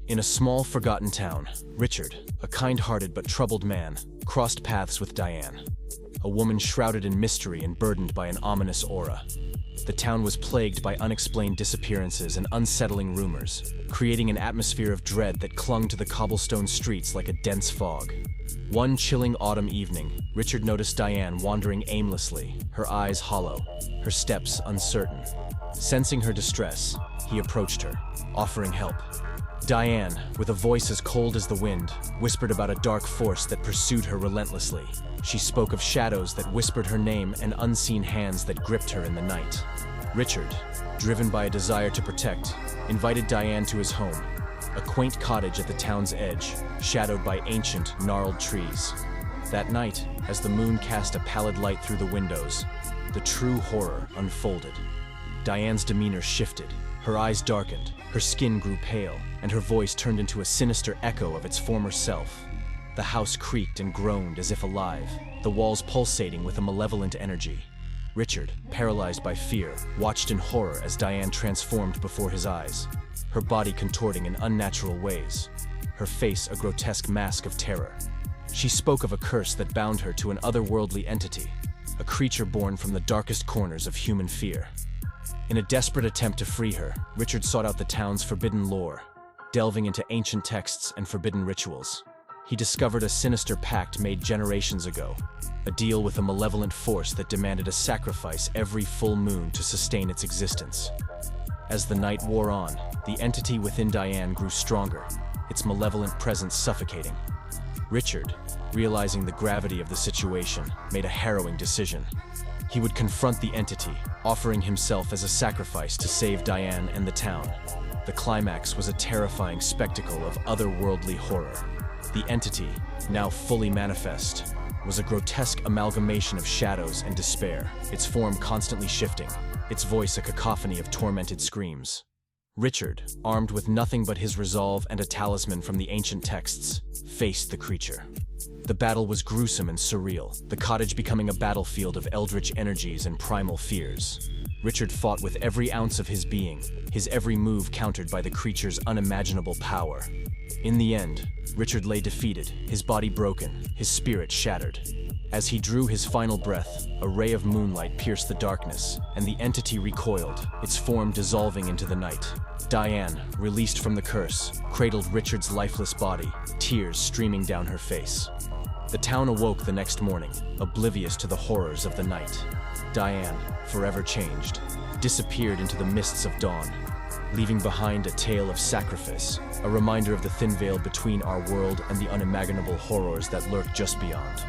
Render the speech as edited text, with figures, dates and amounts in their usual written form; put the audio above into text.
In a small, forgotten town, Richard, a kind-hearted but troubled man, crossed paths with Diane, a woman shrouded in mystery and burdened by an ominous aura. The town was plagued by unexplained disappearances and unsettling rumors, creating an atmosphere of dread that clung to the cobblestone streets like a dense fog. One chilling autumn evening, Richard noticed Diane wandering aimlessly, her eyes hollow, her steps uncertain. Sensing her distress, he approached her, offering help. Diane, with a voice as cold as the wind, whispered about a dark force that pursued her relentlessly. She spoke of shadows that whispered her name and unseen hands that gripped her in the night. Richard, driven by a desire to protect, invited Diane to his home, a quaint cottage at the town's edge, shadowed by ancient, gnarled trees. That night, as the moon cast a pallid light through the windows, the true horror unfolded. Diane's demeanor shifted, her eyes darkened, her skin grew pale, and her voice turned into a sinister echo of its former self. The house creaked and groaned as if alive, the walls pulsating with a malevolent energy. Richard, paralyzed by fear, watched in horror as Diane transformed before his eyes, her body contorting in unnatural ways, her face a grotesque mask of terror. She spoke of a curse that bound her to an otherworldly entity, a creature born from the darkest corners of human fear. In a desperate attempt to free her, Richard sought out the town's forbidden lore, delving into ancient texts and forbidden rituals. He discovered a sinister pact made generations ago, a deal with a malevolent force that demanded a sacrifice every full moon to sustain its existence. As the night wore on, the entity within Diane grew stronger, its malevolent presence suffocating. Richard, realizing the gravity of the situation, made a harrowing decision. He would confront the entity, offering himself as a sacrifice to save Diane and the town. The climax was a terrifying spectacle of otherworldly horror. The entity, now fully manifest, was a grotesque amalgamation of shadows and despair, its form constantly shifting, its voice a cacophony of tormented screams. Richard, armed with nothing but his resolve and a talisman from the ancient texts, faced the creature. The battle was gruesome and surreal, the cottage becoming a battlefield of eldritch energies and primal fears. Richard fought with every ounce of his being, his every move countered by the creature's unimaginable power. In the end, Richard lay defeated, his body broken, his spirit shattered. As he drew his final breath, a ray of moonlight pierced the darkness, and the entity recoiled, its form dissolving into the night. Diane, released from the curse, cradled Richard's lifeless body, tears streaming down her face. The town awoke the next morning, oblivious to the horrors of the night. Diane, forever changed, disappeared into the mists of dawn, leaving behind a tale of sacrifice, a reminder of the thin veil between our world and the unimaginable horrors that lurk just beyond.